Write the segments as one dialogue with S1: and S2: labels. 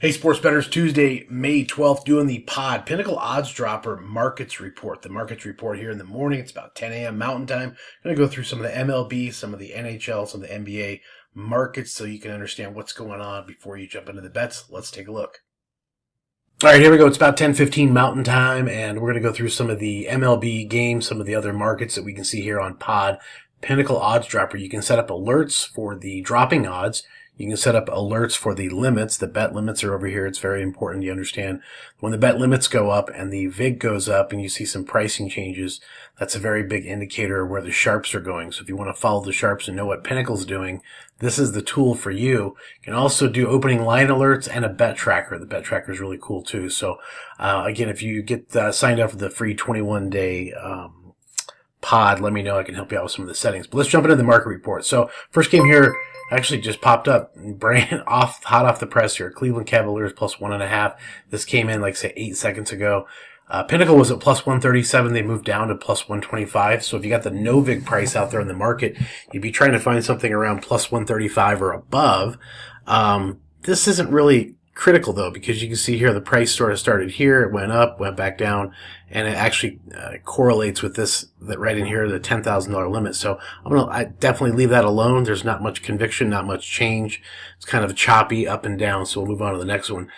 S1: Hey, Sports Bettors, Tuesday, May 12th, doing the pod Pinnacle Odds Dropper Markets Report. The Markets Report here in the morning. It's about 10 a.m. Mountain Time. I'm going to go through some of the MLB, some of the NHL, some of the NBA markets so you can understand what's going on before you jump into the bets. Let's take a look. All right, here we go. It's about 10:15 Mountain Time, and we're going to go through some of the MLB games, some of the other markets that we can see here on pod Pinnacle Odds Dropper. You can set up alerts for the dropping odds. You can set up alerts for the limits. The bet limits are over here. It's very important you understand when the bet limits go up and the VIG goes up and you see some pricing changes, that's a very big indicator of where the sharps are going. So if you want to follow the sharps and know what Pinnacle's doing, this is the tool for you. You can also do opening line alerts and a bet tracker. The bet tracker is really cool too. So again, if you get signed up for the free 21-day pod, let me know. I can help you out with some of the settings. But let's jump into the market report. So first game here actually just popped up, brand hot off the press here. Cleveland Cavaliers plus 1.5. This came in, like say, 8 seconds ago. Pinnacle was at plus 137. They moved down to plus 125. So if you got the no VIG price out there in the market, you'd be trying to find something around plus 135 or above. This isn't really critical though, because you can see here the price sort of started here, it went up, went back down, and it actually correlates with this that right in here, the $10,000 limit. So I definitely leave that alone. There's not much conviction, not much change. It's kind of choppy up and down. So we'll move on to the next one.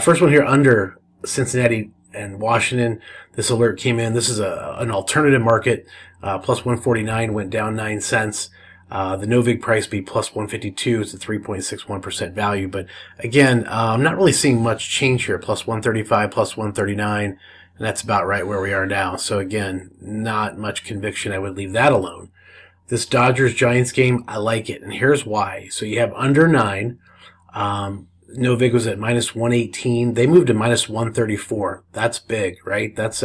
S1: First one here under Cincinnati and Washington. This alert came in. This is an alternative market. Plus 149 went down 9 cents. The no VIG price be plus 152. It's a 3.61% value. But again, I'm not really seeing much change here. Plus 135, plus 139. And that's about right where we are now. So again, not much conviction. I would leave that alone. This Dodgers-Giants game, I like it. And here's why. So you have under 9. No VIG was at minus 118. They moved to minus 134. That's big, right? That's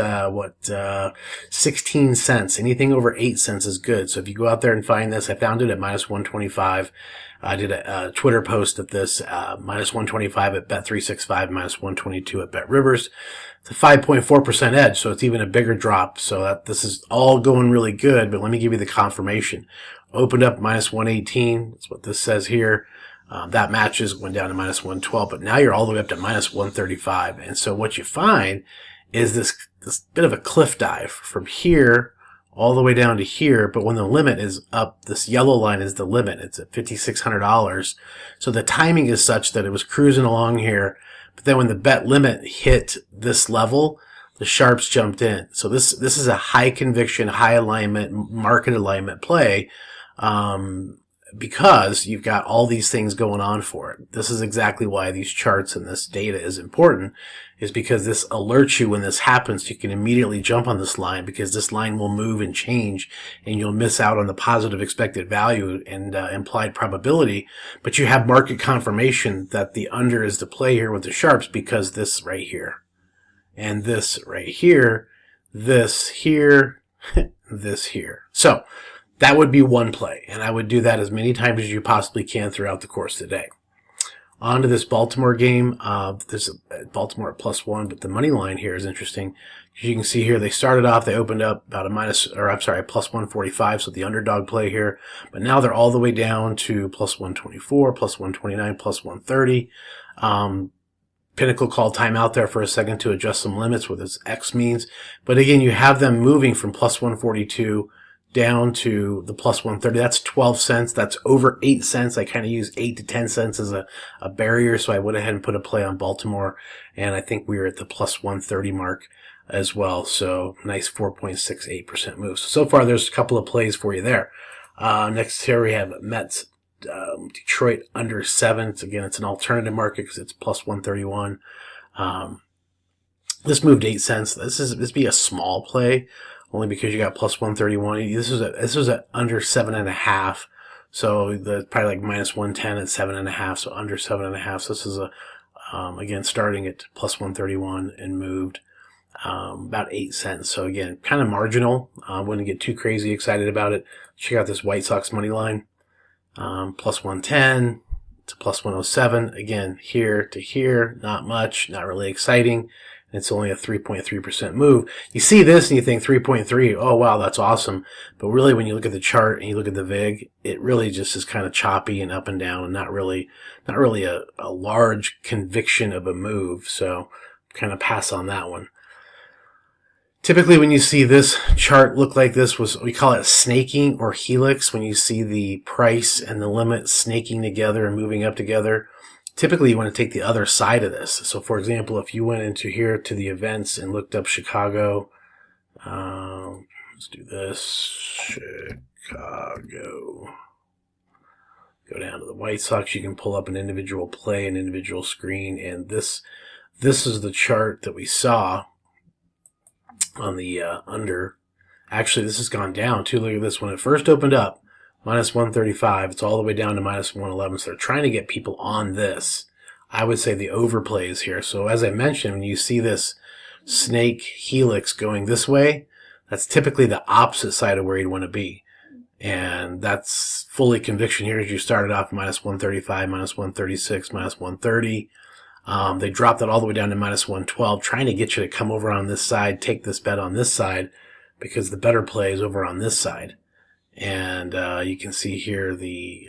S1: 16 cents. Anything over 8 cents is good. So if you go out there and find this, I found it at minus 125. I did a Twitter post at this, minus 125 at Bet365, minus 122 at BetRivers. It's a 5.4% edge, so it's even a bigger drop. So this is all going really good, but let me give you the confirmation. Opened up minus 118. That's what this says here. That matches, went down to minus 112, but now you're all the way up to minus 135. And so what you find is this bit of a cliff dive from here all the way down to here. But when the limit is up, this yellow line is the limit. It's at $5,600. So the timing is such that it was cruising along here. But then when the bet limit hit this level, the sharps jumped in. So this is a high conviction, high alignment, market alignment play. Because you've got all these things going on for it. This is exactly why these charts and this data is important, is because this alerts you when this happens. You can immediately jump on this line because this line will move and change and you'll miss out on the positive expected value and implied probability. But you have market confirmation that the under is the play here with the sharps because this right here and this right here, this here, this here. So that would be one play, and I would do that as many times as you possibly can throughout the course of the day. On to this Baltimore game. There's Baltimore at plus 1, but the money line here is interesting. As you can see here, they started off, they opened up about plus 145, so the underdog play here. But now they're all the way down to plus 124, plus 129, plus 130. Pinnacle called timeout there for a second to adjust some limits, what this X means. But again, you have them moving from plus 142 down to the plus 130. That's 12 cents. That's over 8 cents. I kind of use 8 to 10 cents as a barrier. So I went ahead and put a play on Baltimore. And I think we were at the plus 130 mark as well. So nice 4.68% move. So far there's a couple of plays for you there. Next here we have Mets, Detroit under 7. Again, it's an alternative market because it's plus 131. This moved 8 cents. This be a small play. Only because you got plus 131. This was at under 7.5. So probably like minus 110 at 7.5. So under 7.5. So this is again, starting at plus 131 and moved, about 8 cents. So again, kind of marginal. Wouldn't get too crazy excited about it. Check out this White Sox money line. Plus 110 to plus 107. Again, here to here, not much, not really exciting. It's only a 3.3% move. You see this and you think 3.3, oh wow, that's awesome. But really when you look at the chart and you look at the VIG, it really just is kind of choppy and up and down and not really a large conviction of a move. So kind of pass on that one. Typically when you see this chart look like this, we call it snaking or helix, when you see the price and the limit snaking together and moving up together. Typically, you want to take the other side of this. So, for example, if you went into here to the events and looked up Chicago, let's do this, Chicago. Go down to the White Sox. You can pull up an individual play, an individual screen, and this is the chart that we saw on the under. Actually, this has gone down too. Look at this. When it first opened up, minus 135, it's all the way down to minus 111. So they're trying to get people on this. I would say the overplay is here. So as I mentioned, when you see this snake helix going this way, that's typically the opposite side of where you'd want to be. And that's fully conviction here as you started off minus 135, minus 136, minus 130. They dropped that all the way down to minus 112, trying to get you to come over on this side, take this bet on this side, because the better play is over on this side. And you can see here the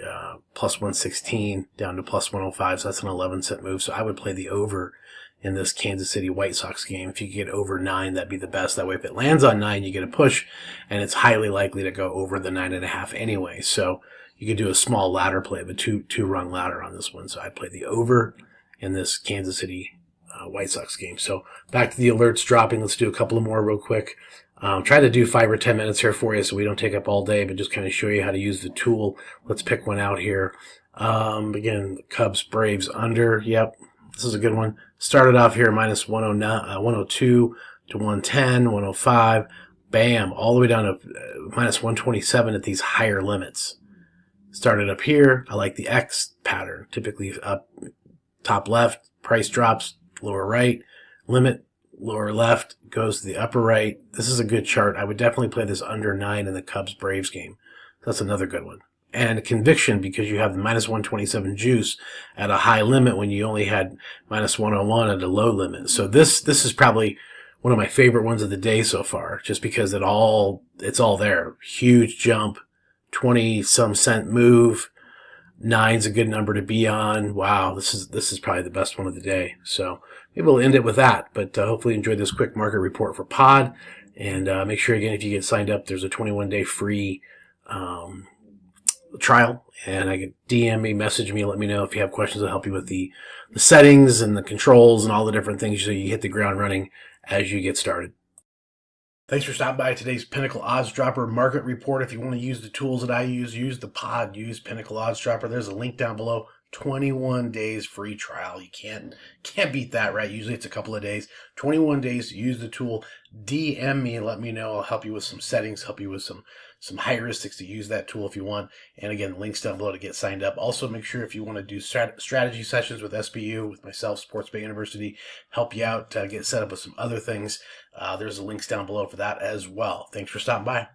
S1: plus 116 down to plus 105, so that's an 11-cent move. So I would play the over in this Kansas City White Sox game. If you could get over 9, that'd be the best. That way, if it lands on 9, you get a push, and it's highly likely to go over the 9.5 anyway. So you could do a small ladder play of a two-rung ladder on this one. So I'd play the over in this Kansas City White Sox game. So back to the alerts dropping. Let's do a couple of more real quick. Try to do 5 or 10 minutes here for you so we don't take up all day, but just kind of show you how to use the tool. Let's pick one out here. Again, Cubs, Braves under. Yep, this is a good one. Started off here minus 102 to 110, 105. Bam, all the way down to minus 127 at these higher limits. Started up here. I like the X pattern. Typically up top left, price drops, lower right, limit, lower left, goes to the upper right. This is a good chart. I would definitely play this under 9 in the Cubs-Braves game. That's another good one. And conviction, because you have the minus 127 juice at a high limit when you only had minus 101 at a low limit. So this is probably one of my favorite ones of the day so far, just because it's all there. Huge jump, 20-some cent move. 9's a good number to be on. Wow, this is probably the best one of the day. So maybe we'll end it with that. But hopefully you enjoyed this quick market report for Pod. And make sure, again, if you get signed up, there's a 21-day free trial. And I can DM me, message me, let me know if you have questions. I'll help you with the settings and the controls and all the different things so you hit the ground running as you get started. Thanks for stopping by today's Pinnacle Odds Dropper Market Report. If you want to use the tools that I use the Pod, use Pinnacle Odds Dropper. There's a link down below. 21 days free trial. You can't beat that, right? Usually it's a couple of days. 21 days to use the tool. DM me and let me know. I'll help you with some settings, help you with some heuristics to use that tool if you want. And again, links down below to get signed up. Also, make sure if you want to do strategy sessions with SBU, with myself, Sports Bay University, help you out, get set up with some other things. There's the links down below for that as well. Thanks for stopping by.